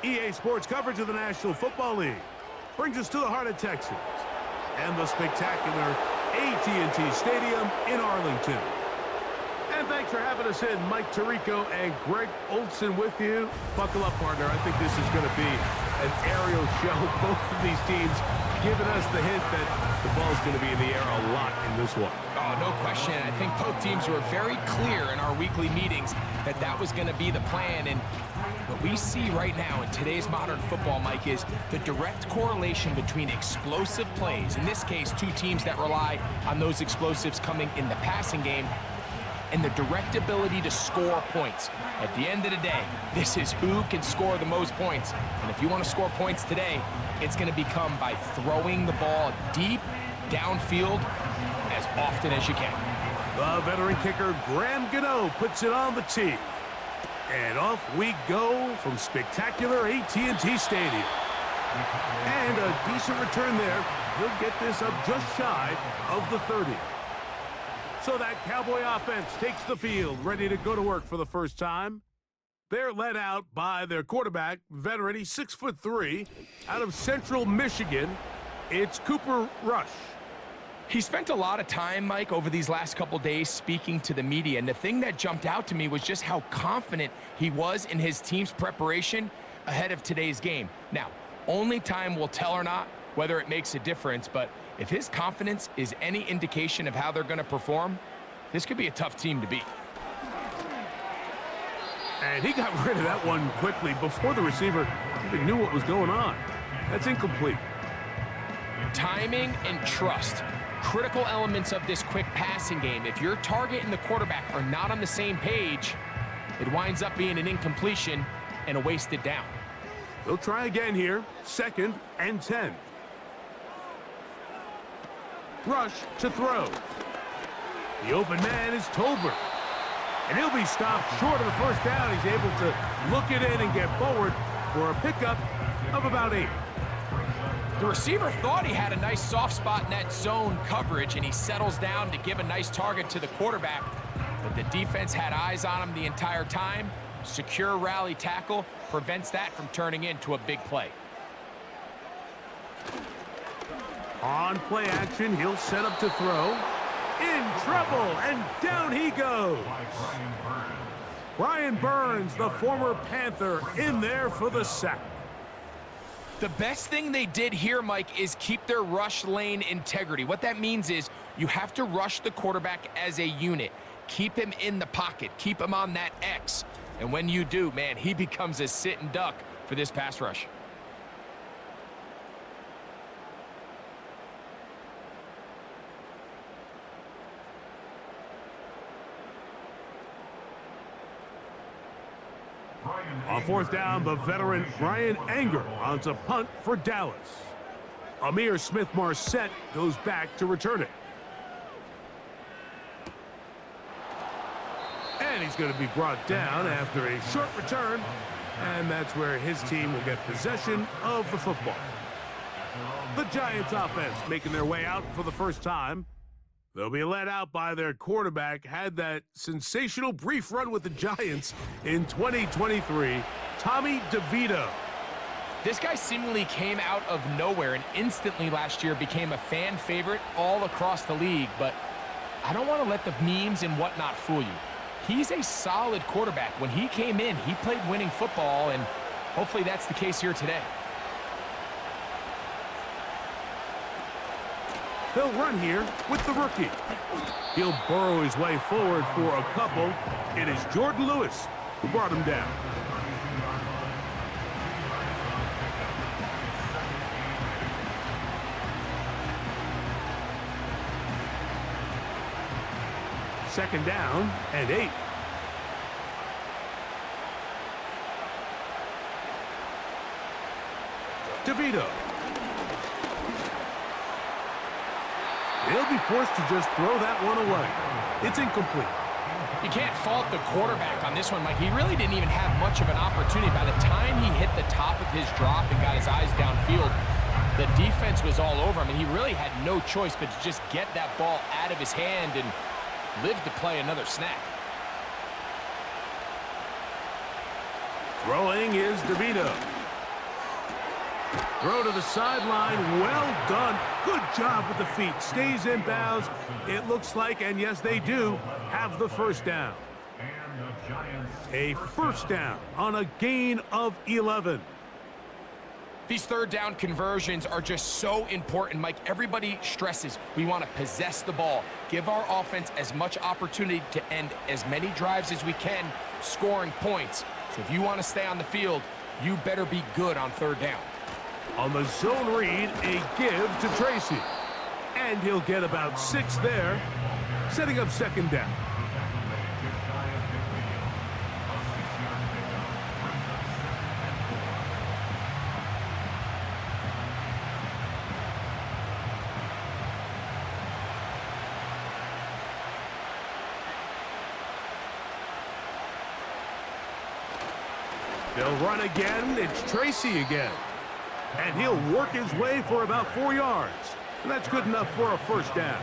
EA Sports coverage of the National Football League brings us to the heart of Texas and the spectacular AT&T Stadium in Arlington. And thanks for having us in, Mike Tirico and Greg Olson with you. Buckle up, partner. I think this is going to be an aerial show. Both of these teams giving us the hint that the ball's going to be in the air a lot in this one. Oh, no question. I think both teams were very clear in our weekly meetings that that was going to be the plan. And what we see right now in today's modern football, Mike, is the direct correlation between explosive plays, in this case, two teams that rely on those explosives coming in the passing game, and the direct ability to score points. At the end of the day, this is who can score the most points. And if you want to score points today, it's going to become by throwing the ball deep downfield as often as you can. The veteran kicker, Graham Gano, puts it on the tee. And off we go from spectacular AT&T Stadium. And a decent return there. He'll get this up just shy of the 30. So that Cowboy offense takes the field, ready to go to work for the first time. They're led out by their quarterback, veteran, he's 6'3", out of Central Michigan. It's Cooper Rush. He spent a lot of time, Mike, over these last couple days speaking to the media, and the thing that jumped out to me was just how confident he was in his team's preparation ahead of today's game. Now, only time will tell or not whether it makes a difference, but if his confidence is any indication of how they're going to perform, this could be a tough team to beat. And he got rid of that one quickly before the receiver even knew what was going on. That's incomplete. Timing and trust, critical elements of this quick passing game. If your target and the quarterback are not on the same page, it winds up being an incompletion and a wasted down. They'll try again here, 2nd and 10. Rush to throw. The open man is Tolbert. And he'll be stopped short of the first down. He's able to look it in and get forward for a pickup of about 8. The receiver thought he had a nice soft spot in that zone coverage, and he settles down to give a nice target to the quarterback. But the defense had eyes on him the entire time. Secure rally tackle prevents that from turning into a big play. On play action, he'll set up to throw. In trouble, and down he goes. Brian Burns, the former Panther, in there for the sack. The best thing they did here, Mike, is keep their rush lane integrity. What that means is you have to rush the quarterback as a unit. Keep him in the pocket. Keep him on that X. And when you do, man, he becomes a sitting duck for this pass rush. On 4th down, the veteran Brian Anger runs a punt for Dallas. Amir Smith-Marset goes back to return it. And he's going to be brought down after a short return, and that's where his team will get possession of the football. The Giants offense making their way out for the first time. They'll be led out by their quarterback, had that sensational brief run with the Giants in 2023, Tommy DeVito. This guy seemingly came out of nowhere and instantly last year became a fan favorite all across the league, but I don't want to let the memes and whatnot fool you. He's a solid quarterback. When he came in, he played winning football, and hopefully that's the case here today. They'll run here with the rookie. He'll burrow his way forward for a couple. It is Jordan Lewis who brought him down. Second down and 8. DeVito. He'll be forced to just throw that one away. It's incomplete. You can't fault the quarterback on this one, Mike. He really didn't even have much of an opportunity. By the time he hit the top of his drop and got his eyes downfield, the defense was all over him, and he really had no choice but to just get that ball out of his hand and live to play another snap. Throwing is DeVito. Throw to the sideline. Well done. Good job with the feet. Stays in bounds. It looks like, and yes, they do, have the first down. A first down on a gain of 11. These third down conversions are just so important, Mike. Everybody stresses we want to possess the ball, give our offense as much opportunity to end as many drives as we can, scoring points. So if you want to stay on the field, you better be good on third down. On the zone read, a give to Tracy. And he'll get about 6 there, setting up second down. They'll run again. It's Tracy again. And he'll work his way for about 4 yards. And that's good enough for a first down.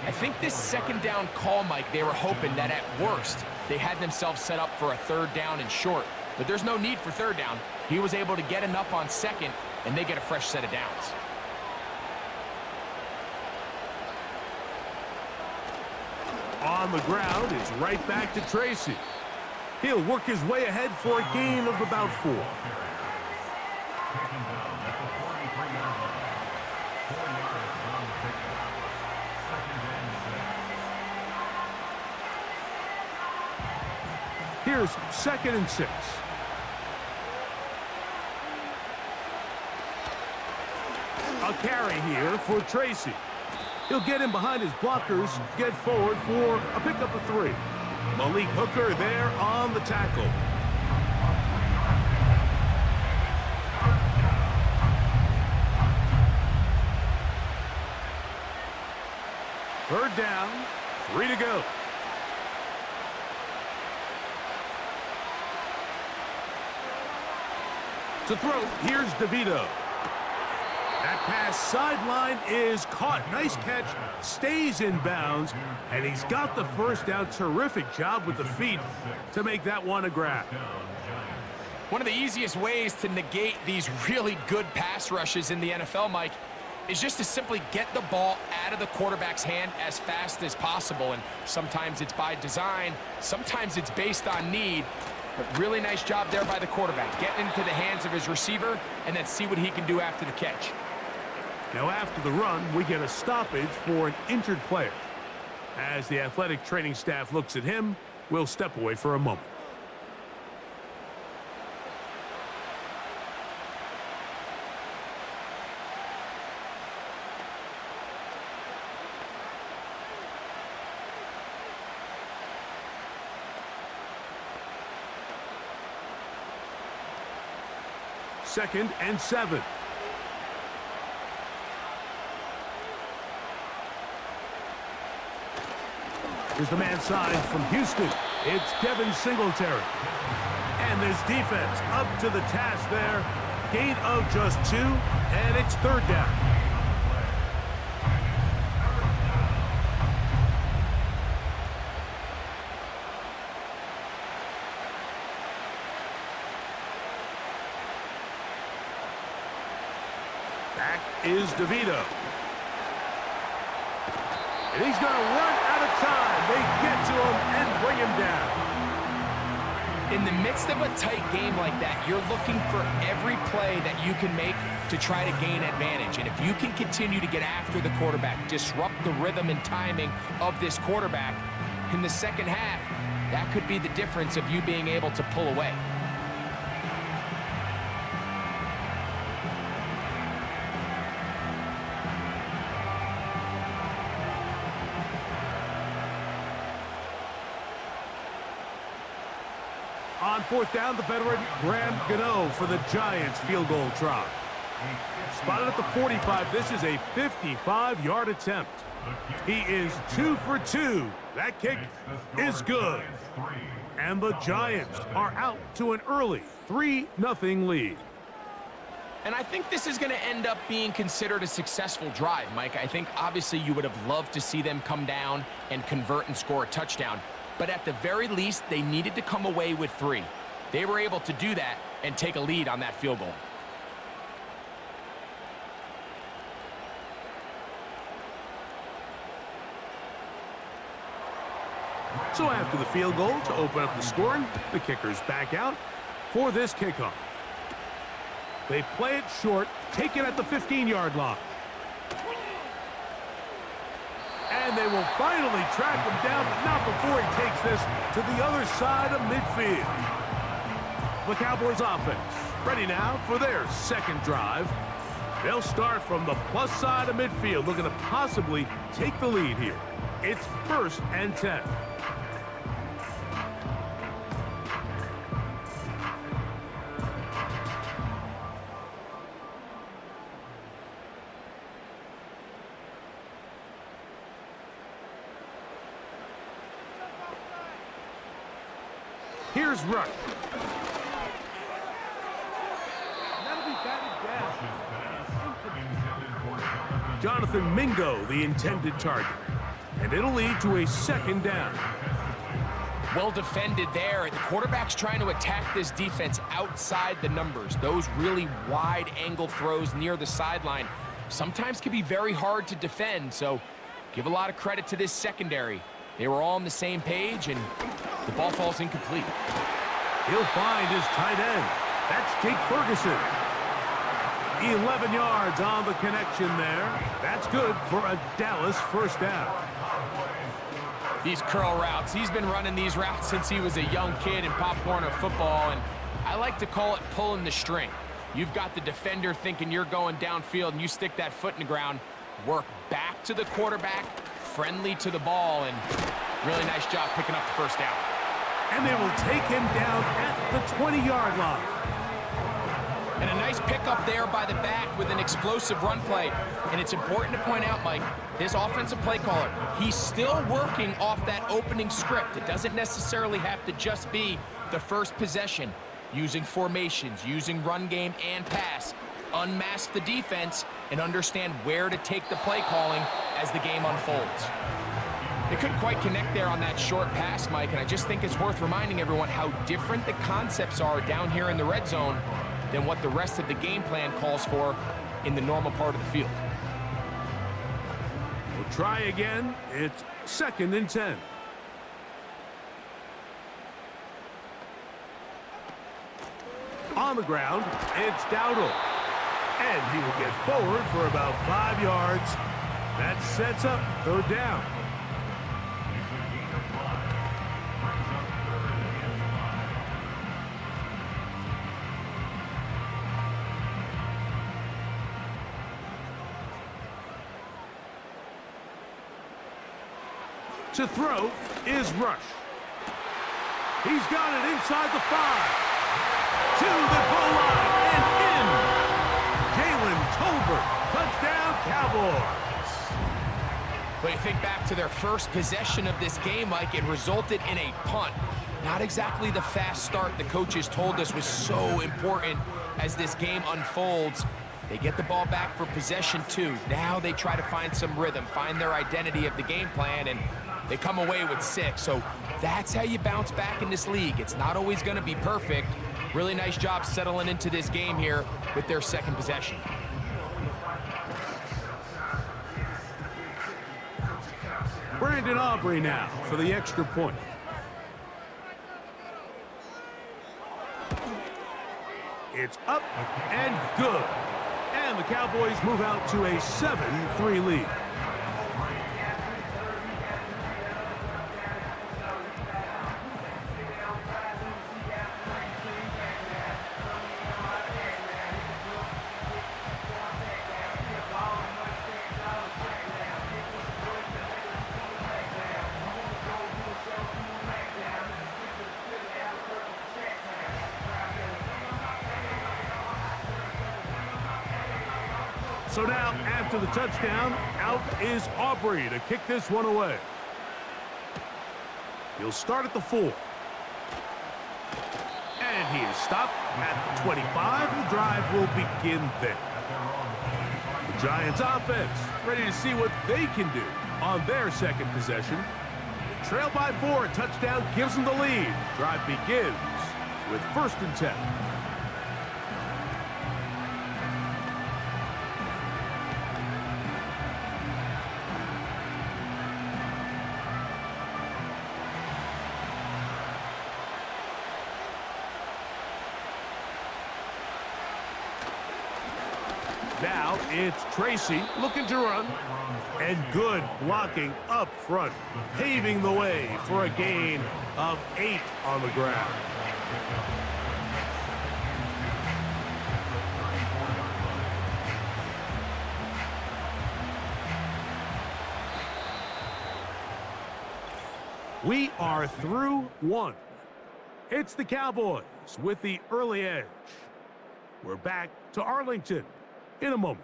I think this second down call, Mike, they were hoping that at worst they had themselves set up for a third down and short. But there's no need for third down. He was able to get enough on second, and they get a fresh set of downs. On the ground, it's right back to Tracy. He'll work his way ahead for a gain of about 4. Here's 2nd and 6. A carry here for Tracy. He'll get in behind his blockers, get forward for a pickup of 3. Malik Hooker there on the tackle. Third down, 3 to go. To throw, here's DeVito. That pass sideline is caught. Nice catch, stays in bounds, and he's got the first down. Terrific job with the feet to make that one a grab. One of the easiest ways to negate these really good pass rushes in the NFL, Mike, is just to simply get the ball out of the quarterback's hand as fast as possible. And sometimes it's by design, sometimes it's based on need. But really nice job there by the quarterback, getting into the hands of his receiver and then see what he can do after the catch. Now after the run, we get a stoppage for an injured player. As the athletic training staff looks at him, we'll step away for a moment. Second and 7. Here's the man signed from Houston. It's Devin Singletary. And this defense up to the task there. Gain of just 2, and it's third down. Back is DeVito. And he's going to run out of time. They get to him and bring him down. In the midst of a tight game like that, you're looking for every play that you can make to try to gain advantage. And if you can continue to get after the quarterback, disrupt the rhythm and timing of this quarterback, in the second half, that could be the difference of you being able to pull away. On fourth down, the veteran Graham Gano for the Giants field goal try. Spotted at the 45. This is a 55-yard attempt. He is 2 for 2. That kick is good. And the Giants are out to an early 3-0 lead. And I think this is going to end up being considered a successful drive, Mike. I think obviously you would have loved to see them come down and convert and score a touchdown. But at the very least, they needed to come away with 3. they were able to do that and take a lead on that field goal. So after the field goal to open up the scoring, the kickers back out for this kickoff. They play it short, take it at the 15-yard line. And they will finally track him down, but not before he takes this to the other side of midfield. The Cowboys offense ready now for their second drive. They'll start from the plus side of midfield, looking to possibly take the lead here. It's 1st and 10. Here's Rush. That'll be batted down. Jonathan Mingo, the intended target. And it'll lead to a 2nd down. Well defended there. The quarterback's trying to attack this defense outside the numbers. Those really wide angle throws near the sideline sometimes can be very hard to defend, so give a lot of credit to this secondary. They were all on the same page, and the ball falls incomplete. He'll find his tight end. That's Jake Ferguson. 11 yards on the connection there. That's good for a Dallas 1st down. These curl routes, he's been running these routes since he was a young kid in Pop Warner football, and I like to call it pulling the string. You've got the defender thinking you're going downfield, and you stick that foot in the ground, work back to the quarterback, friendly to the ball, and really nice job picking up the 1st down. And they will take him down at the 20-yard line. And a nice pickup there by the back with an explosive run play. And it's important to point out, Mike, this offensive play caller, he's still working off that opening script. It doesn't necessarily have to just be the first possession. Using formations, using run game and pass. Unmask the defense and understand where to take the play calling as the game unfolds. They couldn't quite connect there on that short pass, Mike, and I just think it's worth reminding everyone how different the concepts are down here in the red zone than what the rest of the game plan calls for in the normal part of the field. We'll try again. It's 2nd and 10. On the ground, it's Dowdle. And he will get forward for about 5 yards. That sets up 3rd down. To throw is Rush. He's got it inside the 5. To the goal line and in. Jalen Tolbert, touchdown Cowboys. But you think back to their first possession of this game, Mike, it resulted in a punt. Not exactly the fast start the coaches told us was so important as this game unfolds. They get the ball back for possession 2. Now they try to find some rhythm, find their identity of the game plan, and they come away with 6. So that's how you bounce back in this league. It's not always going to be perfect. Really nice job settling into this game here with their 2nd possession. Brandon Aubrey now for the extra point. It's up and good. And the Cowboys move out to a 7-3 lead. So now, after the touchdown, out is Aubrey to kick this one away. He'll start at the 4. And he is stopped at the 25. The drive will begin there. The Giants offense ready to see what they can do on their 2nd possession. They trail by 4. A touchdown gives them the lead. Drive begins with 1st and 10. Now it's Tracy looking to run. And good blocking up front, paving the way for a gain of 8 on the ground. We are through 1. It's the Cowboys with the early edge. We're back to Arlington in a moment.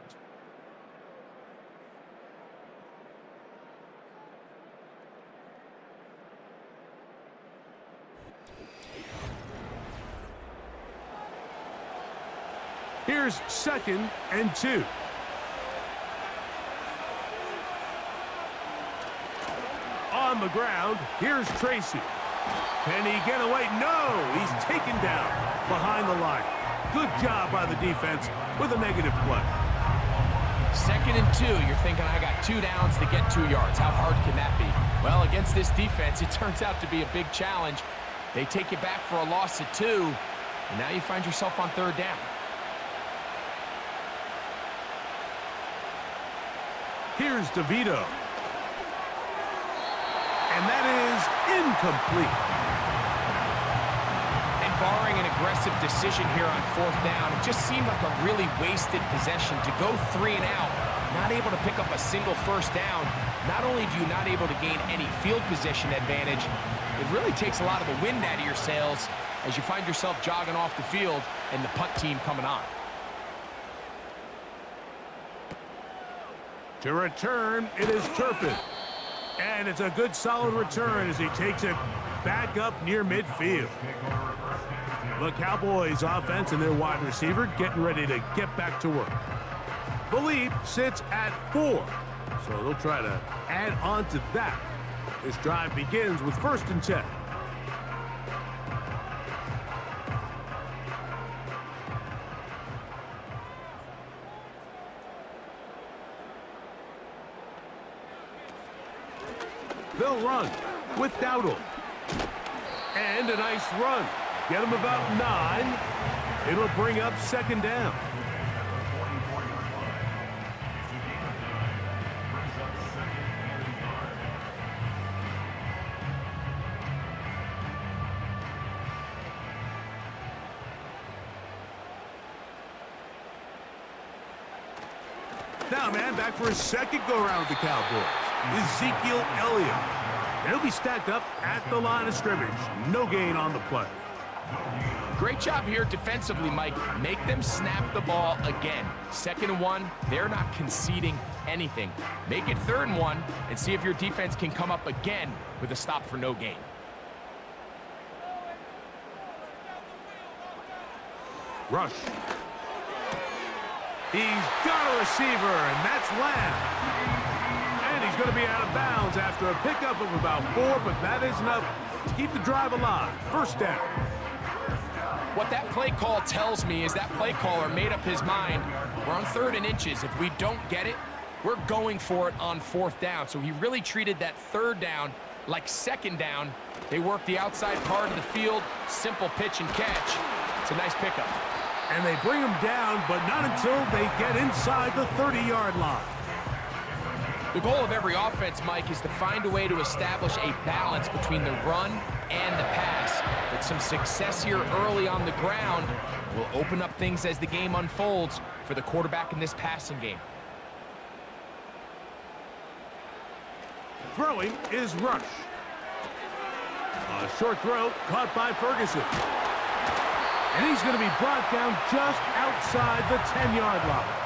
Here's 2nd and 2. On the ground, here's Tracy. Can he get away? No, he's taken down behind the line. Good job by the defense with a negative play. 2nd and 2, you're thinking, I got 2 downs to get 2 yards. How hard can that be? Well, against this defense, it turns out to be a big challenge. They take you back for a loss at 2, and now you find yourself on 3rd down. Here's DeVito. And that is incomplete. And barring an aggressive decision here on 4th down, it just seemed like a really wasted possession to go 3 and out, not able to pick up a single 1st down. Not only do you not able to gain any field position advantage, it really takes a lot of the wind out of your sails as you find yourself jogging off the field and the punt team coming on. To return, it is Turpin. And it's a good solid return as he takes it back up near midfield. The Cowboys offense and their wide receiver getting ready to get back to work. Philippe sits at 4, so they'll try to add on to that. This drive begins with 1st and 10. They'll run with Dowdle. And a nice run. Get him about 9. It'll bring up 2nd down. Now, man, back for his 2nd go-around with the Cowboys. Ezekiel Elliott. He'll be stacked up at the line of scrimmage. No gain on the play. Great job here defensively, Mike. Make them snap the ball again. 2nd and 1, they're not conceding anything. Make it 3rd and 1 and see if your defense can come up again with a stop for no gain. Rush. He's got a receiver, and that's Lamb. And he's going to be out of bounds after a pickup of about 4, but that is enough to keep the drive alive. 1st down. What that play call tells me is that play caller made up his mind. We're on 3rd and inches. If we don't get it, we're going for it on 4th down. So he really treated that 3rd down like 2nd down. They work the outside part of the field, simple pitch and catch. It's a nice pickup. And they bring him down, but not until they get inside the 30-yard line. The goal of every offense, Mike, is to find a way to establish a balance between the run and the pass. But some success here early on the ground will open up things as the game unfolds for the quarterback in this passing game. Throwing is Rush. A short throw caught by Ferguson. And he's going to be brought down just outside the 10-yard line.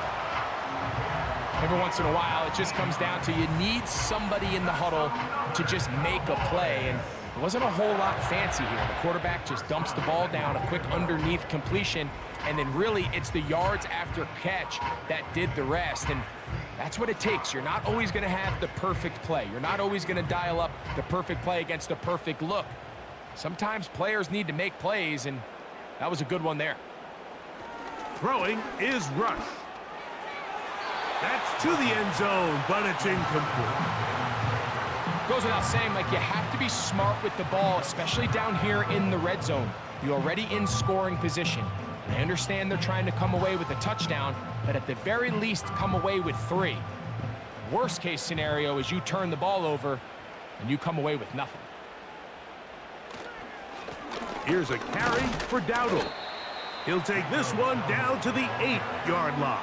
Every once in a while, it just comes down to you need somebody in the huddle to just make a play. And it wasn't a whole lot fancy here. The quarterback just dumps the ball down, a quick underneath completion, and then really it's the yards after catch that did the rest. And that's what it takes. You're not always going to have the perfect play. You're not always going to dial up the perfect play against the perfect look. Sometimes players need to make plays, and That was a good one there. Throwing is Rush. That's to the end zone, but it's incomplete. Goes without saying, Mike, you have to be smart with the ball, especially down here in the red zone. You're already in scoring position. I understand they're trying to come away with a touchdown, but at the very least, come away with 3. Worst case scenario is you turn the ball over and you come away with nothing. Here's a carry for Dowdle. He'll take this one down to the 8-yard line.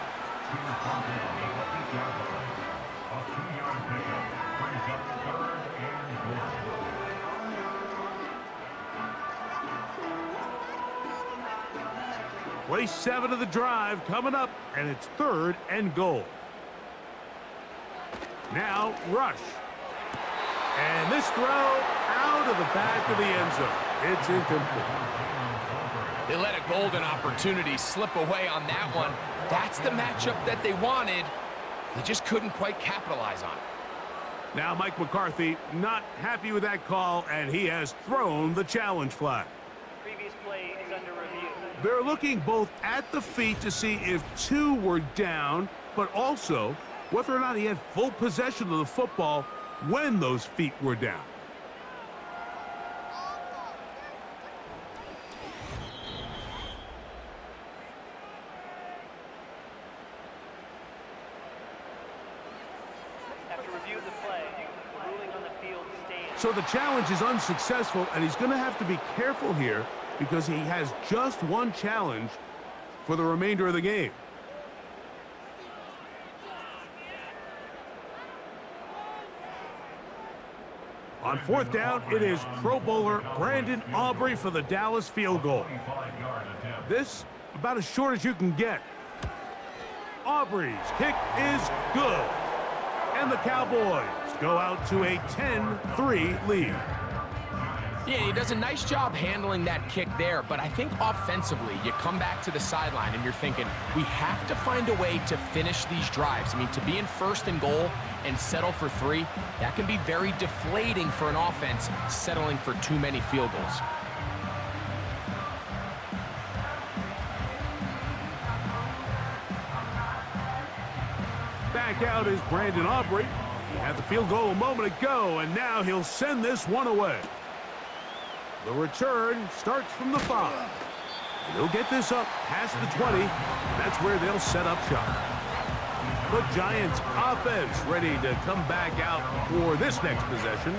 Play 7 of the drive coming up, and it's 3rd and goal. Now Rush. And this throw out of the back of the end zone. It's incomplete. They let a golden opportunity slip away on that one. That's the matchup that they wanted. They just couldn't quite capitalize on it. Now Mike McCarthy not happy with that call, and he has thrown the challenge flag. Previous play is under review. They're looking both at the feet to see if 2 were down, but also whether or not he had full possession of the football when those feet were down. After review of the play, the ruling on the field stands. So the challenge is unsuccessful, and he's going to have to be careful here because he has just one challenge for the remainder of the game. On 4th down, it is Pro Bowler Brandon Aubrey for the Dallas field goal. This about as short as you can get. Aubrey's kick is good. And the Cowboys go out to a 10-3 lead. Yeah, he does a nice job handling that kick there, but I think offensively, you come back to the sideline and you're thinking, we have to find a way to finish these drives. I mean, to be in 1st and goal and settle for 3, that can be very deflating for an offense settling for too many field goals. Back out is Brandon Aubrey. He had the field goal a moment ago, and now he'll send this one away. The return starts from the 5. And he'll get this up past the 20. And that's where they'll set up shop. The Giants offense ready to come back out for this next possession.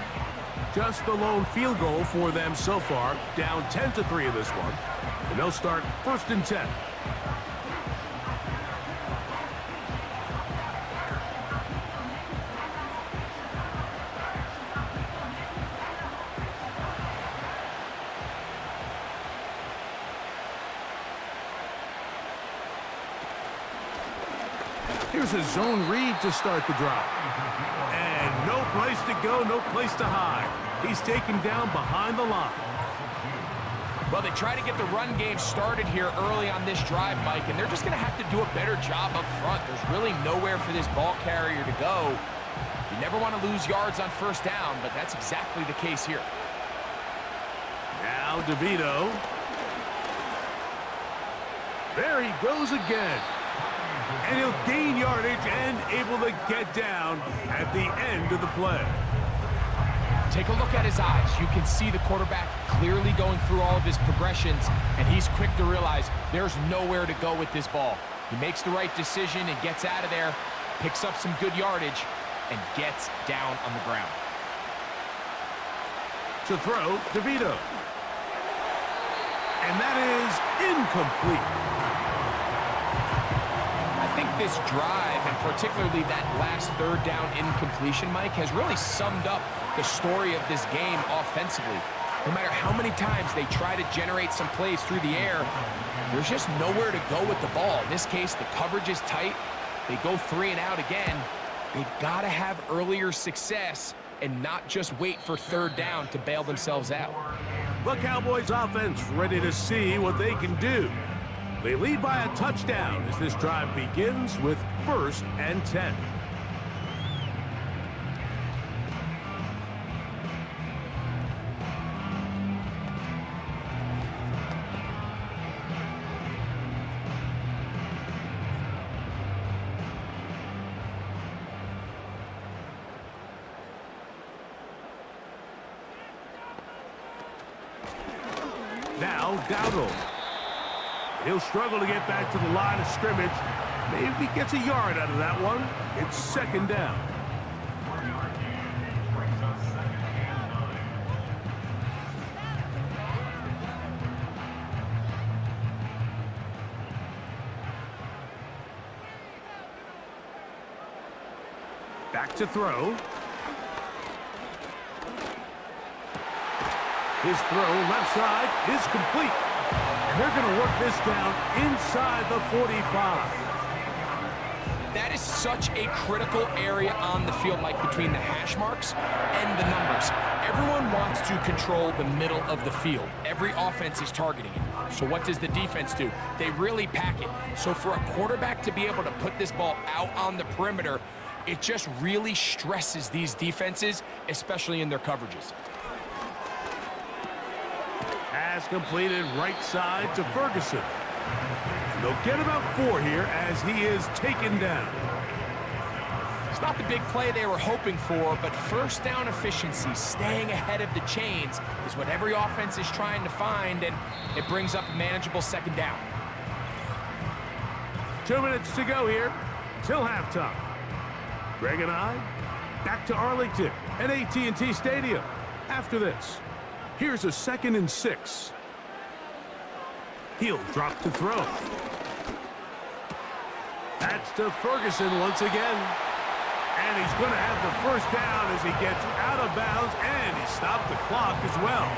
Just the lone field goal for them so far, down 10-3 in this one. And they'll start 1st and 10. Here's a zone read to start the drive. And no place to go, no place to hide. He's taken down behind the line. Well, they try to get the run game started here early on this drive, Mike, and they're just going to have to do a better job up front. There's really nowhere for this ball carrier to go. You never want to lose yards on 1st down, but that's exactly the case here. Now DeVito. There he goes again. And he'll gain yardage and able to get down at the end of the play. Take a look at his eyes. You can see the quarterback clearly going through all of his progressions, and he's quick to realize there's nowhere to go with this ball. He makes the right decision and gets out of there, picks up some good yardage, and gets down on the ground. To throw, DeVito. And that is incomplete. I think this drive, and particularly that last 3rd down incompletion, Mike, has really summed up the story of this game offensively. No matter how many times they try to generate some plays through the air, there's just nowhere to go with the ball. In this case, the coverage is tight. They go 3 and out again. They've got to have earlier success and not just wait for 3rd down to bail themselves out. The Cowboys offense ready to see what they can do. They lead by a touchdown as this drive begins with 1st and 10. Now Dowdle. He'll struggle to get back to the line of scrimmage. Maybe gets a yard out of that one. It's second down. Back to throw. His throw left side is complete. And they're going to work this down inside the 45. That is such a critical area on the field, Mike, between the hash marks and the numbers. Everyone wants to control the middle of the field. Every offense is targeting it. So what does the defense do? They really pack it. So for a quarterback to be able to put this ball out on the perimeter, it just really stresses these defenses, especially in their coverages. Pass completed right side to Ferguson. And they'll get about 4 here as he is taken down. It's not the big play they were hoping for, but first down efficiency, staying ahead of the chains, is what every offense is trying to find, and it brings up a manageable second down. 2 minutes to go here till halftime. Greg and I back to Arlington at AT&T Stadium. After this, here's a 2nd and 6. He'll drop to throw. That's to Ferguson once again. And he's going to have the first down as he gets out of bounds, and he stopped the clock as well.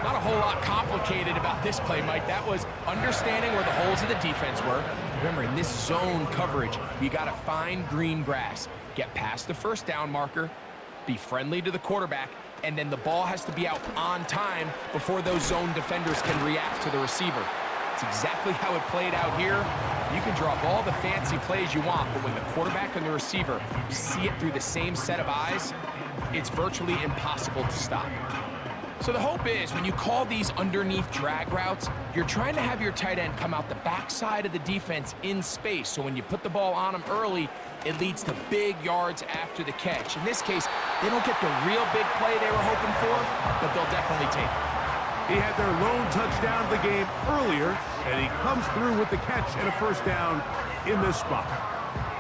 Not a whole lot complicated about this play, Mike. That was understanding where the holes of the defense were. Remember, in this zone coverage, you got to find green grass, get past the first down marker, be friendly to the quarterback, and then the ball has to be out on time before those zone defenders can react to the receiver. It's exactly how it played out here. You can draw up all the fancy plays you want, but when the quarterback and the receiver see it through the same set of eyes, it's virtually impossible to stop. So the hope is when you call these underneath drag routes, you're trying to have your tight end come out the backside of the defense in space. So when you put the ball on him early, it leads to big yards after the catch. In this case, they don't get the real big play they were hoping for, but they'll definitely take it. He had their lone touchdown of the game earlier, and he comes through with the catch and a first down in this spot.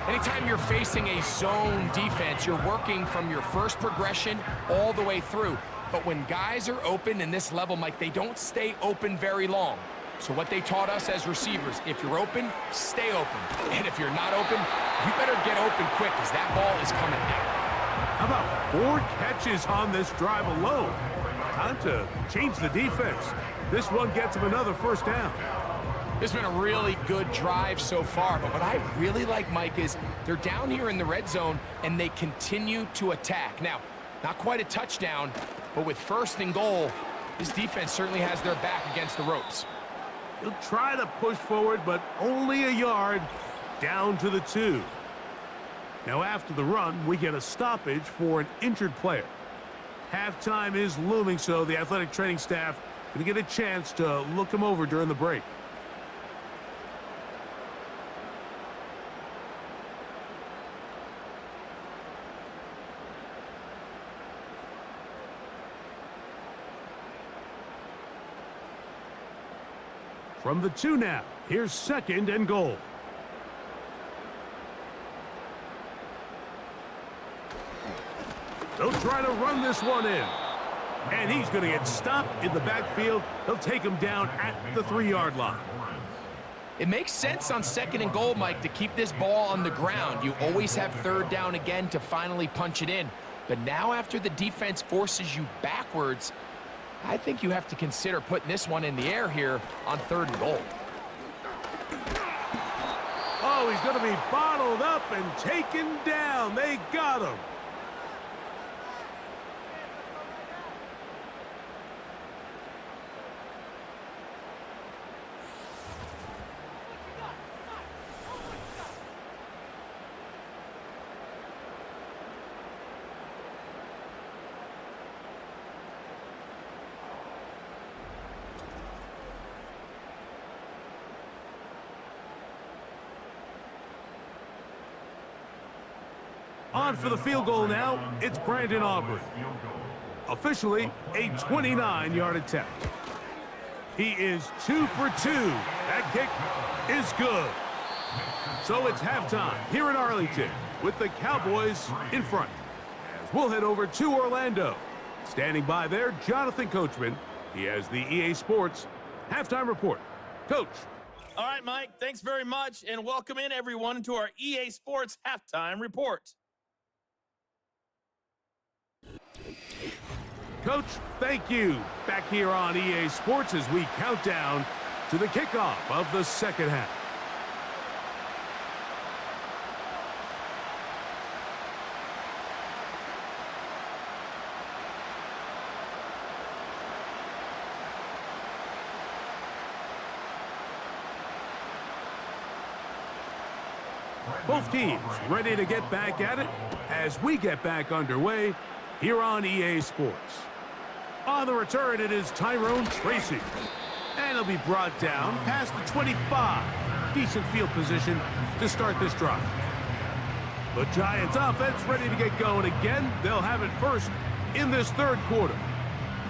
Anytime you're facing a zone defense, you're working from your first progression all the way through. But when guys are open in this level, Mike, they don't stay open very long. So what they taught us as receivers, if you're open, stay open. And if you're not open, you better get open quick because that ball is coming out. How about 4 catches on this drive alone? Time to change the defense. This one gets him another first down. It's been a really good drive so far, but what I really like, Mike, is they're down here in the red zone and they continue to attack. Now, not quite a touchdown, but with 1st and goal, this defense certainly has their back against the ropes. He'll try to push forward, but only a yard down to the 2. Now after the run, we get a stoppage for an injured player. Halftime is looming, so the athletic training staff going to get a chance to look him over during the break. From the 2 now, here's 2nd and goal. They'll try to run this one in. And he's going to get stopped in the backfield. They'll take him down at the 3-yard line. It makes sense on 2nd and goal, Mike, to keep this ball on the ground. You always have 3rd down again to finally punch it in. But now after the defense forces you backwards, I think you have to consider putting this one in the air here on 3rd and goal. Oh, he's going to be bottled up and taken down. They got him. On for the field goal now, it's Brandon Aubrey. Officially, a 29-yard attempt. He is 2 for 2. That kick is good. So it's halftime here in Arlington with the Cowboys in front. As we'll head over to Orlando. Standing by there, Jonathan Coachman. He has the EA Sports halftime report. Coach. All right, Mike, thanks very much, and welcome in everyone to our EA Sports halftime report. Coach, thank you. Back here on EA Sports as we count down to the kickoff of the second half. Both teams ready to get back at it as we get back underway here on EA Sports. On the return, it is Tyrone Tracy. And he'll be brought down past the 25. Decent field position to start this drive. The Giants offense ready to get going again. They'll have it first in this third quarter.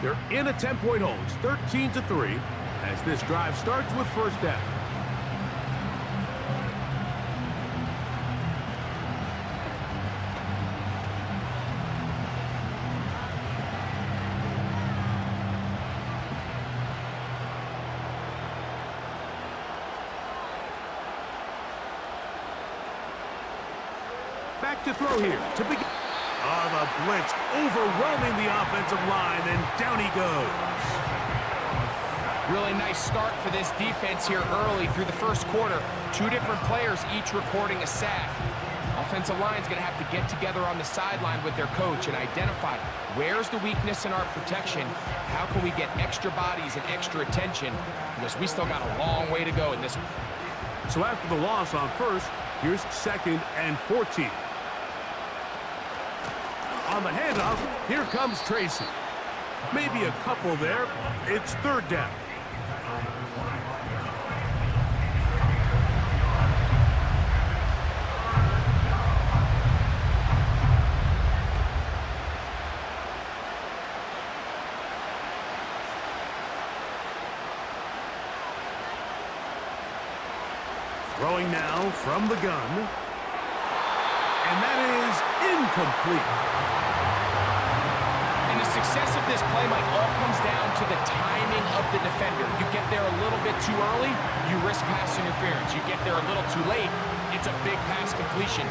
They're in a 10-point hole. It's 13-3 as this drive starts with first down. Back to throw here to begin. The blitz overwhelming the offensive line, and down he goes. Really nice start for this defense here early through the first quarter. Two different players each recording a sack. Offensive line's going to have to get together on the sideline with their coach and identify where's the weakness in our protection, how can we get extra bodies and extra attention, because we still got a long way to go in this one. So after the loss on first, here's 2nd and 14. On the handoff, here comes Tracy. Maybe a couple there. It's third down. Throwing now from the gun. And that is incomplete. And the success of this play, Mike, all comes down to the timing of the defender. You get there a little bit too early, you risk pass interference. You get there a little too late, it's a big pass completion.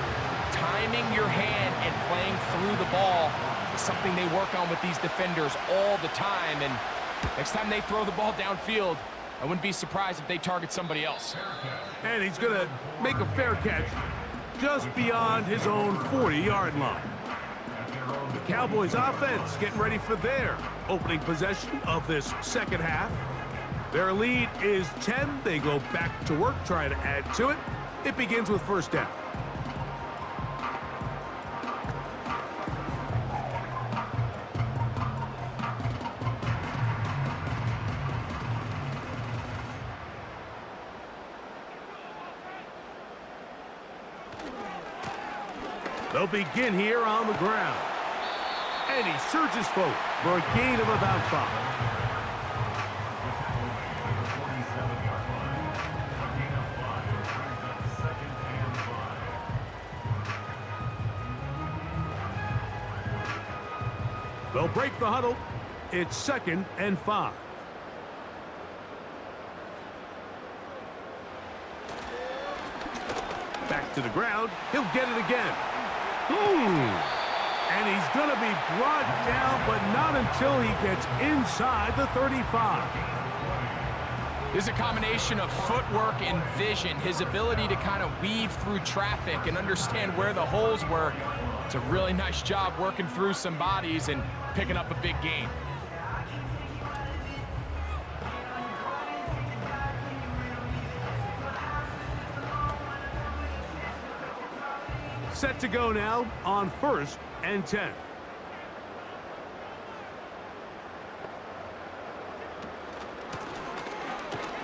Timing your hand and playing through the ball is something they work on with these defenders all the time. And next time they throw the ball downfield, I wouldn't be surprised if they target somebody else. And he's going to make a fair catch just beyond his own 40-yard line. The Cowboys offense getting ready for their opening possession of this second half. Their lead is 10. They go back to work, trying to add to it. It begins with first down. They'll begin here on the ground. And he surges forward for a gain of about 5. They'll break the huddle. It's 2nd and 5. Back to the ground. He'll get it again. And he's going to be brought down, but not until he gets inside the 35. There's a combination of footwork and vision, his ability to kind of weave through traffic and understand where the holes were. It's a really nice job working through some bodies and picking up a big gain. Set to go now on 1st and 10.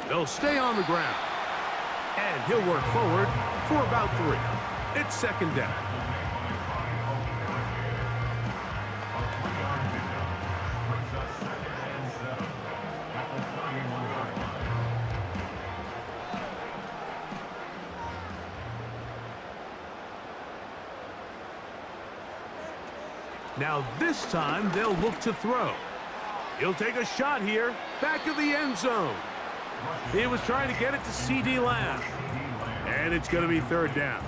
They'll stay on the ground. And he'll work forward for about 3. It's 2nd down. Now this time they'll look to throw. He'll take a shot here, back of the end zone. He was trying to get it to C.D. Lamb. And it's going to be third down.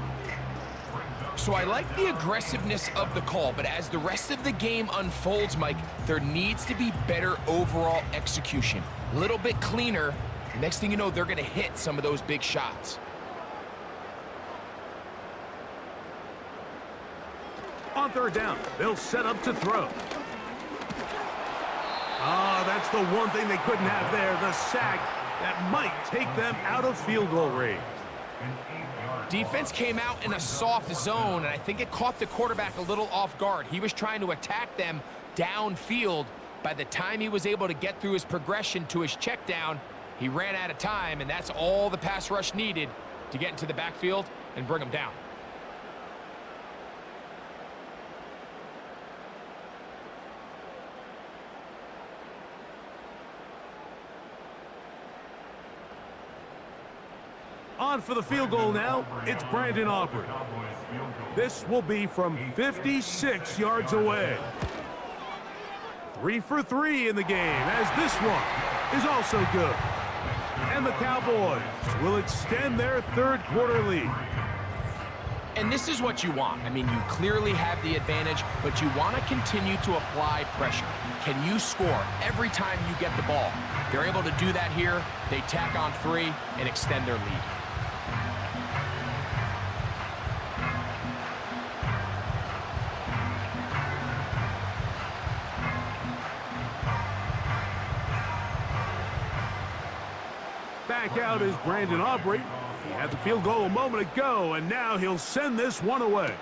So I like the aggressiveness of the call, but as the rest of the game unfolds, Mike, there needs to be better overall execution. A little bit cleaner. The next thing you know, they're going to hit some of those big shots. On third down, they'll set up to throw. Ah, that's the one thing they couldn't have there, the sack that might take them out of field goal range. Defense came out in a soft zone, and I think it caught the quarterback a little off guard. He was trying to attack them downfield. By the time he was able to get through his progression to his check down, he ran out of time, and that's all the pass rush needed to get into the backfield and bring him down. On for the field goal now, it's Brandon Aubrey. This will be from 56 yards away. 3 for 3 in the game, as this one is also good. And the Cowboys will extend their third quarter lead. And this is what you want. I mean, you clearly have the advantage, but you want to continue to apply pressure. Can you score every time you get the ball? They're able to do that here. They tack on 3 and extend their lead. Back out is Brandon Aubrey. He had the field goal a moment ago, and now he'll send this one away.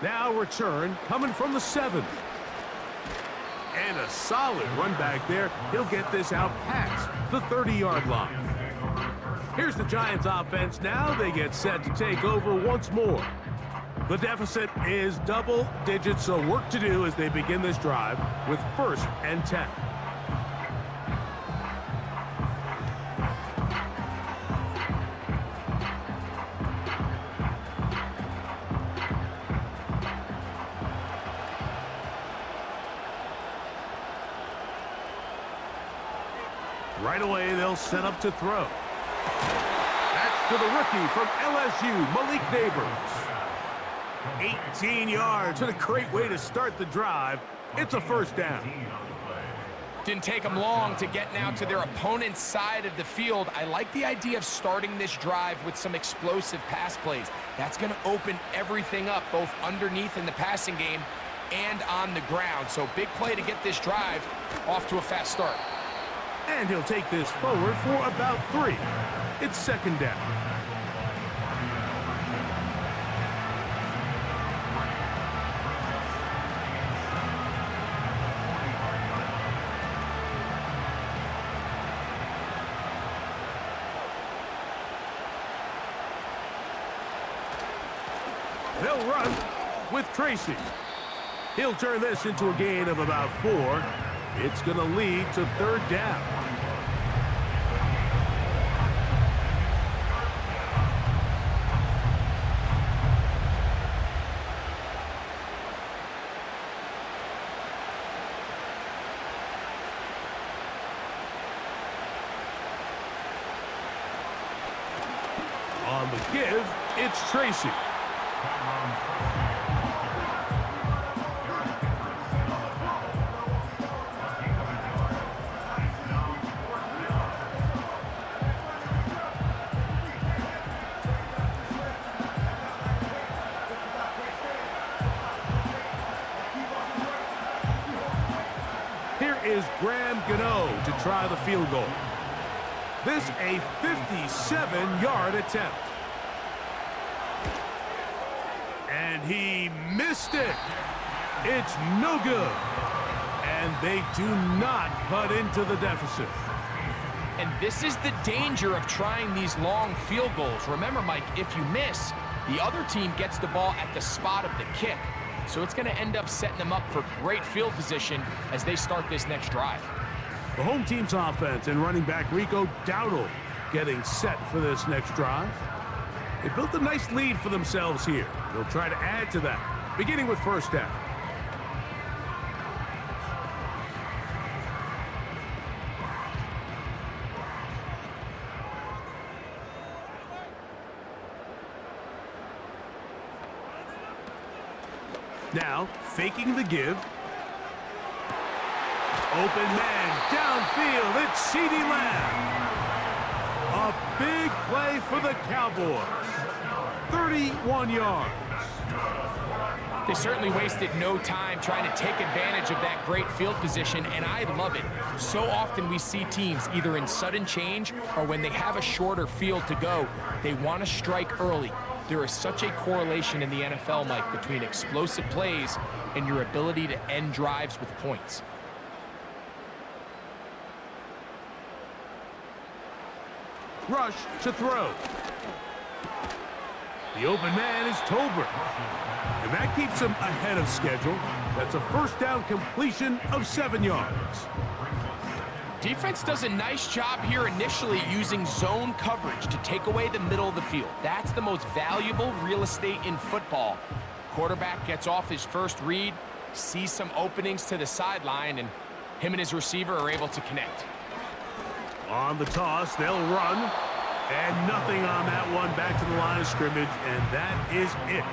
Now return coming from the 7th. And a solid run back there. He'll get this out past the 30-yard line. Here's the Giants offense now. They get set to take over once more. The deficit is double digits, so work to do as they begin this drive with 1st and 10. Right away, they'll set up to throw. That's to the rookie from LSU, Malik Neighbors. 18 yards, and a great way to start the drive. It's a first down. Didn't take them long to get now to their opponent's side of the field. I like the idea of starting this drive with some explosive pass plays. That's going to open everything up, both underneath in the passing game and on the ground. So big play to get this drive off to a fast start. And he'll take this forward for about 3. It's second down. They'll run with Tracy. He'll turn this into a gain of about 4. It's going to lead to third down. On the give, it's Tracy. Is Graham Gano to try the field goal. This a 57-yard attempt. And he missed it. It's no good. And they do not cut into the deficit. And this is the danger of trying these long field goals. Remember, Mike, if you miss, the other team gets the ball at the spot of the kick. So it's going to end up setting them up for great field position as they start this next drive. The home team's offense and running back Rico Dowdle getting set for this next drive. They built a nice lead for themselves here. They'll try to add to that, beginning with first down. Now, faking the give. Open man, downfield, it's CeeDee Lamb. A big play for the Cowboys. 31 yards. They certainly wasted no time trying to take advantage of that great field position, and I love it. So often we see teams either in sudden change or when they have a shorter field to go, they want to strike early. There is such a correlation in the NFL, Mike, between explosive plays and your ability to end drives with points. Rush to throw. The open man is Tolbert. And that keeps him ahead of schedule. That's a first down completion of 7 yards. Defense does a nice job here initially using zone coverage to take away the middle of the field. That's the most valuable real estate in football. Quarterback gets off his first read, sees some openings to the sideline, and him and his receiver are able to connect. On the toss, they'll run. And nothing on that one, back to the line of scrimmage, and that is it.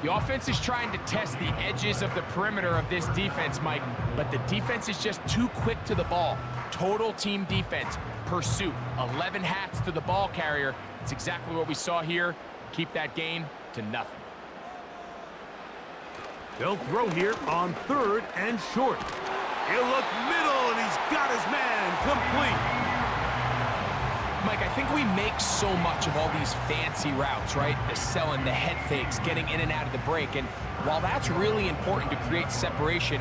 The offense is trying to test the edges of the perimeter of this defense, Mike, but the defense is just too quick to the ball. Total team defense, pursuit, 11 hats to the ball carrier. It's exactly what we saw here. Keep that gain to nothing. They'll throw here on 3rd and short. He'll look middle, and he's got his man complete. Mike, I think we make so much of all these fancy routes, right? The selling, the head fakes, getting in and out of the break. And while that's really important to create separation,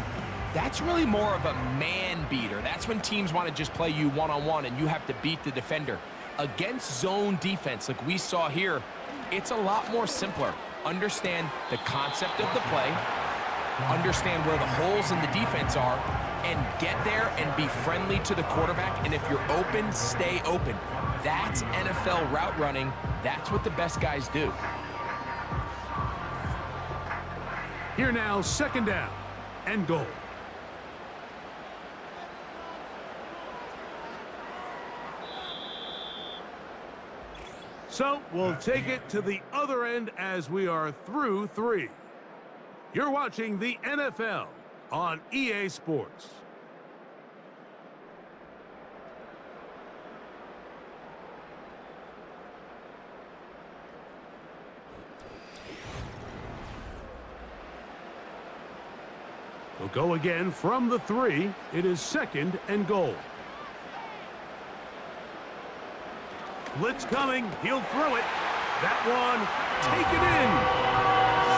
that's really more of a man beater. That's when teams want to just play you one-on-one and you have to beat the defender. Against zone defense like we saw here, it's a lot more simpler. Understand the concept of the play, understand where the holes in the defense are, and get there and be friendly to the quarterback. And if you're open, stay open. That's NFL route running. That's what the best guys do. Here now, 2nd down and goal. So we'll take it to the other end as we are through 3. You're watching the NFL on EA Sports. We'll go again from the 3. It is 2nd and goal. Blitz coming. He'll throw it. That one taken in.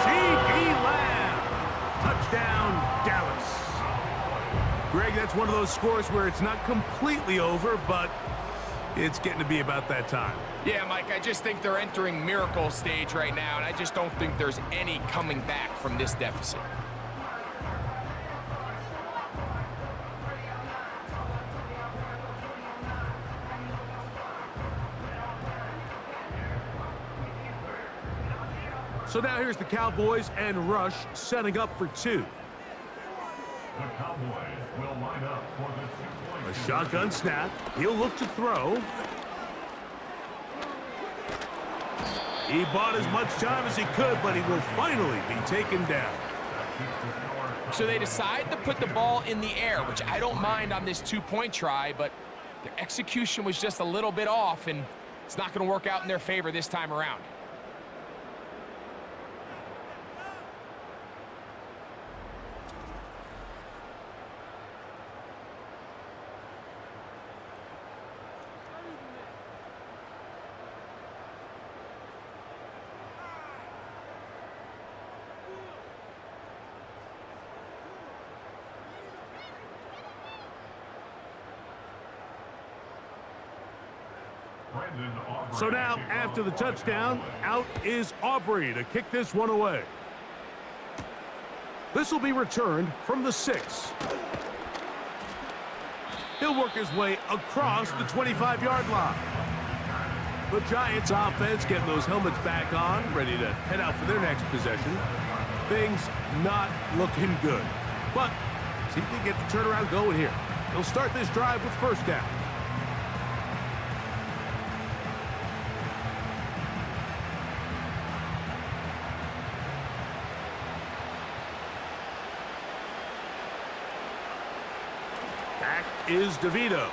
CeeDee Lamb. Touchdown, Dallas. Greg, that's one of those scores where it's not completely over, but it's getting to be about that time. Yeah, Mike, I just think they're entering miracle stage right now, and I just don't think there's any coming back from this deficit. So now here's the Cowboys and Rush setting up for 2. The Cowboys will line up for the 2-point. A shotgun snap. He'll look to throw. He bought as much time as he could, but he will finally be taken down. So they decide to put the ball in the air, which I don't mind on this 2-point try, but their execution was just a little bit off, and it's not going to work out in their favor this time around. So now, after the touchdown, out is Aubrey to kick this one away. This will be returned from the 6. He'll work his way across the 25-yard line. The Giants offense getting those helmets back on, ready to head out for their next possession. Things not looking good. But see if they get the turnaround going here. They'll start this drive with 1st down. is DeVito.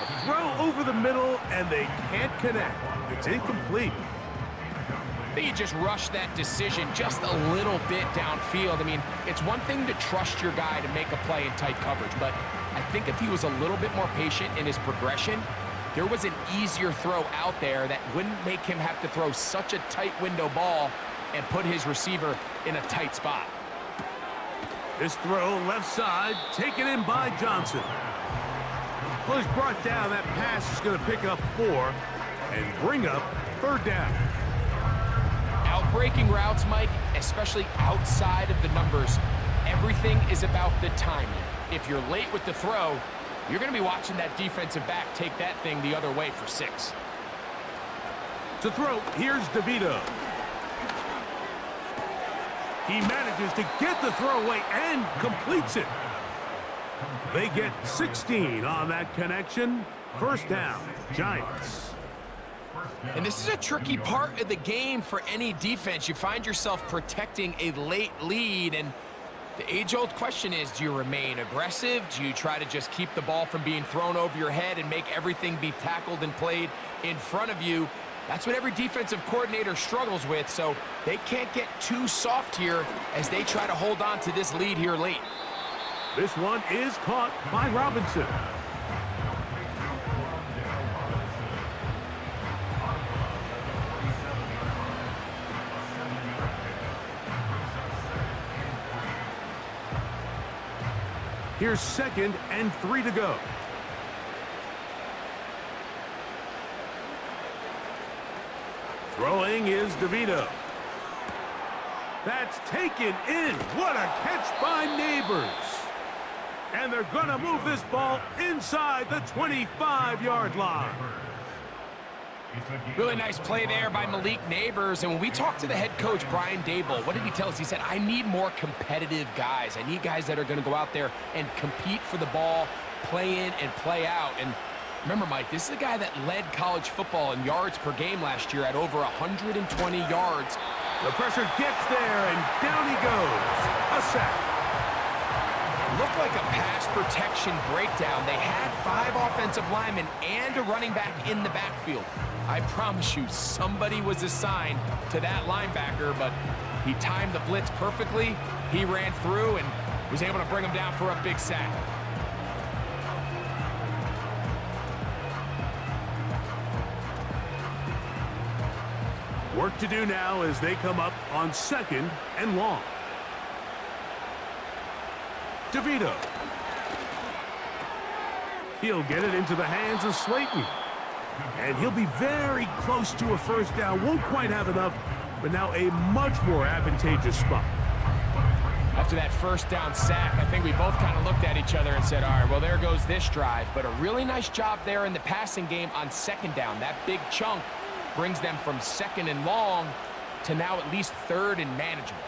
A throw over the middle, and they can't connect. It's incomplete. I think he just rushed that decision just a little bit downfield. I mean, it's one thing to trust your guy to make a play in tight coverage, but I think if he was a little bit more patient in his progression, there was an easier throw out there that wouldn't make him have to throw such a tight window ball and put his receiver in a tight spot. This throw left side, taken in by Johnson. Well, he's brought down. That pass is going to pick up 4 and bring up 3rd down. Outbreaking routes, Mike, especially outside of the numbers, everything is about the timing. If you're late with the throw, you're going to be watching that defensive back take that thing the other way for 6. To throw, here's DeVito. He manages to get the throw away and completes it. They get 16 on that connection. 1st down, Giants. And this is a tricky part of the game for any defense. You find yourself protecting a late lead, and the age-old question is, do you remain aggressive? Do you try to just keep the ball from being thrown over your head and make everything be tackled and played in front of you? That's what every defensive coordinator struggles with, so they can't get too soft here as they try to hold on to this lead here late. This one is caught by Robinson. Here's 2nd and 3 to go. Throwing is DeVito. That's taken in. What a catch by Neighbors. And they're going to move this ball inside the 25-yard line. Really nice play there by Malik Neighbors. And when we talked to the head coach, Brian Dable, what did he tell us? He said, I need more competitive guys. I need guys that are going to go out there and compete for the ball, play in and play out. And remember, Mike, this is a guy that led college football in yards per game last year at over 120 yards. The pressure gets there, and down he goes. A sack. Looked like a pass protection breakdown. They had 5 offensive linemen and a running back in the backfield. I promise you, somebody was assigned to that linebacker, but he timed the blitz perfectly. He ran through and was able to bring him down for a big sack. Work to do now as they come up on 2nd and long. DeVito. He'll get it into the hands of Slayton. And he'll be very close to a 1st down. Won't quite have enough, but now a much more advantageous spot. After that 1st down sack, I think we both kind of looked at each other and said, all right, well, there goes this drive. But a really nice job there in the passing game on 2nd down. That big chunk brings them from 2nd and long to now at least 3rd and manageable.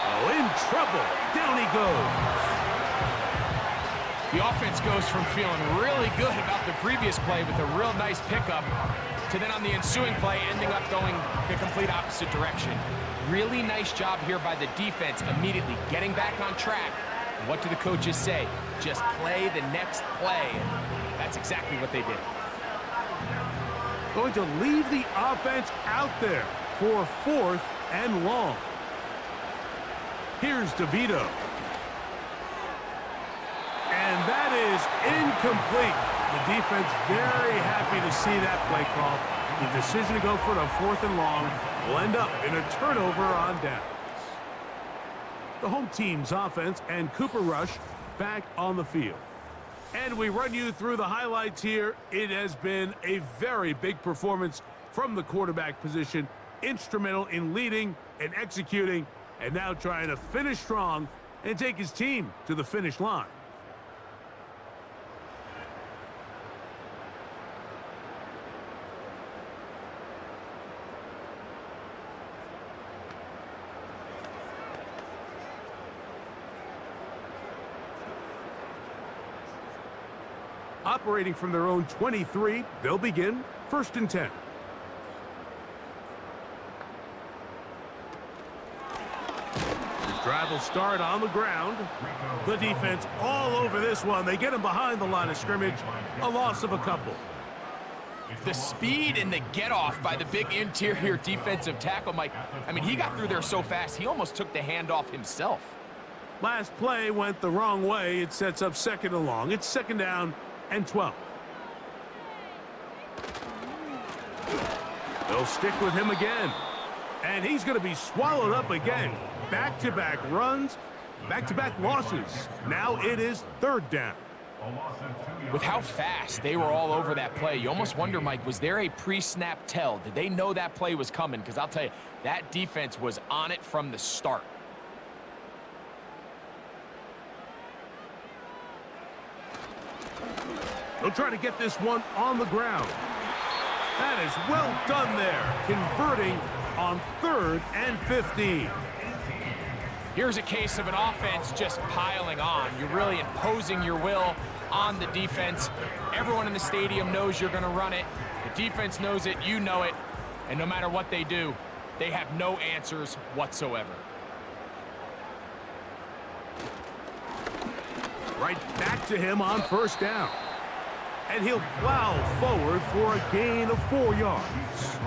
Oh, in trouble. Down he goes. The offense goes from feeling really good about the previous play with a real nice pickup to then on the ensuing play ending up going the complete opposite direction. Really nice job here by the defense immediately getting back on track. And what do the coaches say? Just play the next play. And that's exactly what they did. Going to leave the offense out there for 4th and long. Here's DeVito. And that is incomplete. The defense very happy to see that play call. The decision to go for the 4th and long will end up in a turnover on downs. The home team's offense and Cooper Rush back on the field. And we run you through the highlights here. It has been a very big performance from the quarterback position. Instrumental in leading and executing, and now trying to finish strong and take his team to the finish line. Operating from their own 23, they'll begin 1st and 10. Drive will start on the ground. The defense all over this one. They get him behind the line of scrimmage. A loss of a couple. The speed and the get-off by the big interior defensive tackle, Mike. I mean, he got through there so fast, he almost took the handoff himself. Last play went the wrong way. It sets up 2nd and long. It's 2nd down and 12. They'll stick with him again. And he's going to be swallowed up again. Back-to-back runs, back-to-back losses. Now it is 3rd down. With how fast they were all over that play, you almost wonder, Mike, was there a pre-snap tell? Did they know that play was coming? Because I'll tell you, that defense was on it from the start. They'll try to get this one on the ground. That is well done there, converting on 3rd and 15. Here's a case of an offense just piling on. You're really imposing your will on the defense. Everyone in the stadium knows you're going to run it. The defense knows it, you know it, and no matter what they do, they have no answers whatsoever. Right back to him on 1st down. And he'll plow forward for a gain of 4 yards.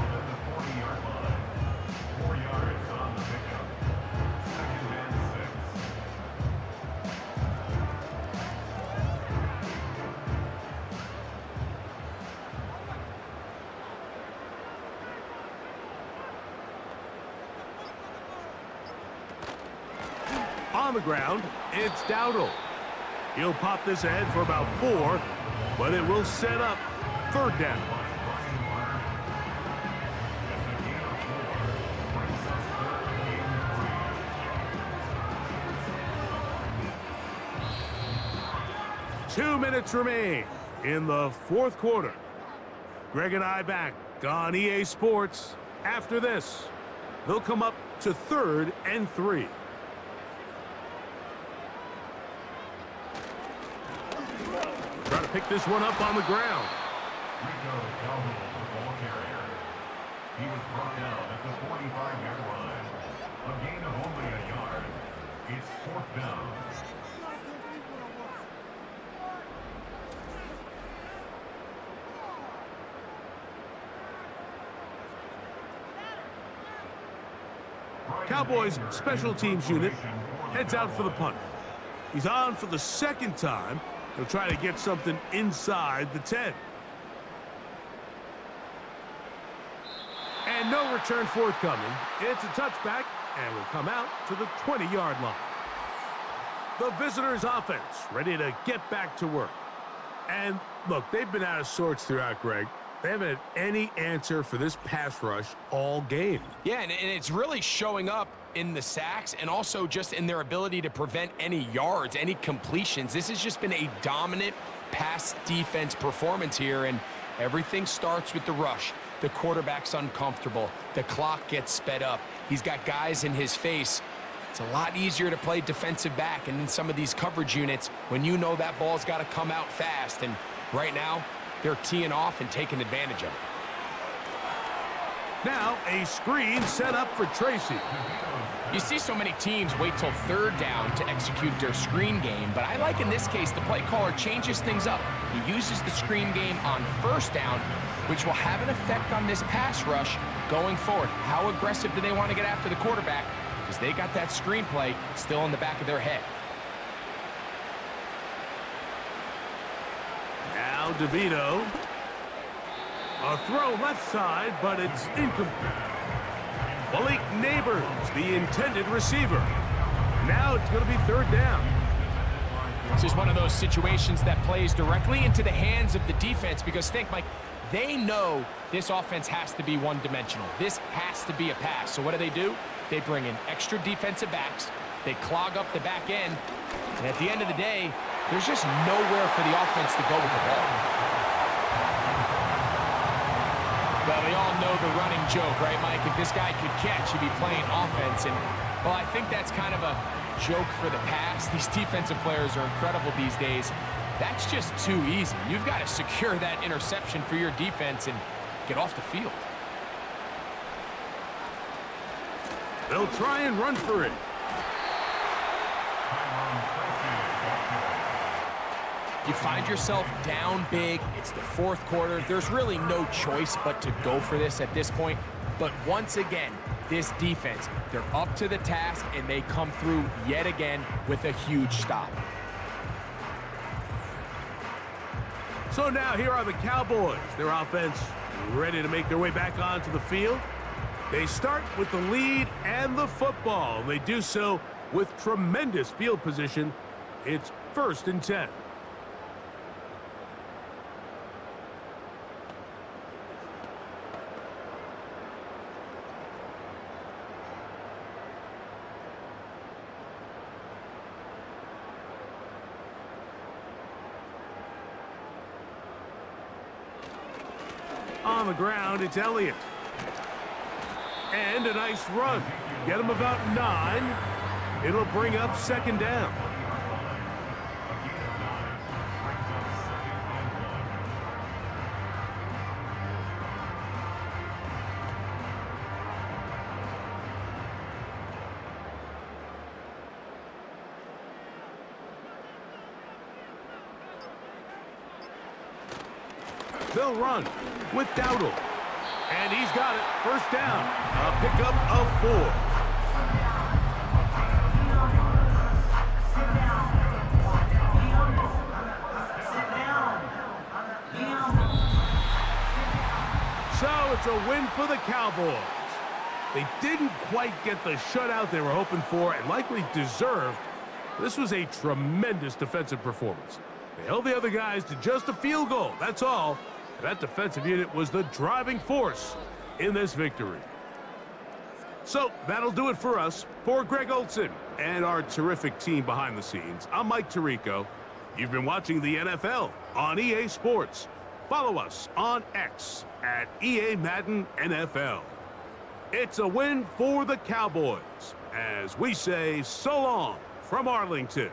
On the ground, it's Dowdle. He'll pop this ahead for about 4, but it will set up 3rd down. Two minutes remain in the 4th quarter. Greg and I back on EA Sports. After this, they'll come up to 3rd and 3. Try to pick this one up on the ground. He was brought down at the 45-yard line. A gain of only a yard. It's 4th down. Cowboys special teams unit heads out for the punt. He's on for the 2nd time. He'll try to get something inside the 10. And no return forthcoming. It's a touchback and will come out to the 20-yard line. The visitors' offense ready to get back to work. And look, they've been out of sorts throughout, Greg. They haven't had any answer for this pass rush all game. Yeah, and it's really showing up in the sacks and also just in their ability to prevent any yards, any completions. This has just been a dominant pass defense performance here, and everything starts with the rush. The quarterback's uncomfortable. The clock gets sped up. He's got guys in his face. It's a lot easier to play defensive back and in some of these coverage units when you know that ball's got to come out fast, and right now, they're teeing off and taking advantage of it. Now a screen set up for Tracy. You see so many teams wait till 3rd down to execute their screen game, but I like in this case the play caller changes things up. He uses the screen game on 1st down, which will have an effect on this pass rush going forward. How aggressive do they want to get after the quarterback? Because they got that screen play still in the back of their head. Now DeVito. A throw left side, but it's incomplete. Malik Neighbors, the intended receiver. Now it's going to be 3rd down. This is one of those situations that plays directly into the hands of the defense because think, Mike, they know this offense has to be one-dimensional. This has to be a pass. So what do? They bring in extra defensive backs. They clog up the back end. And at the end of the day, there's just nowhere for the offense to go with the ball. Well, we all know the running joke, right, Mike? If this guy could catch, he'd be playing offense. And, well, I think that's kind of a joke for the past. These defensive players are incredible these days. That's just too easy. You've got to secure that interception for your defense and get off the field. They'll try and run for it. You find yourself down big. It's the fourth quarter. There's really no choice but to go for this at this point. But once again, this defense, they're up to the task, and they come through yet again with a huge stop. So now here are the Cowboys. Their offense ready to make their way back onto the field. They start with the lead and the football. They do so with tremendous field position. It's 1st and 10. On the ground, it's Elliott. And a nice run. Get him about 9. It'll bring up 2nd down. They'll run with Dowdle. And he's got it. 1st down. A pickup of 4. So it's a win for the Cowboys. They didn't quite get the shutout they were hoping for and likely deserved. This was a tremendous defensive performance. They held the other guys to just a field goal. That's all. That defensive unit was the driving force in this victory. So that'll do it for us. For Greg Olson and our terrific team behind the scenes, I'm Mike Tirico. You've been watching the NFL on EA Sports. Follow us on X at EA Madden NFL. It's a win for the Cowboys as we say so long from Arlington.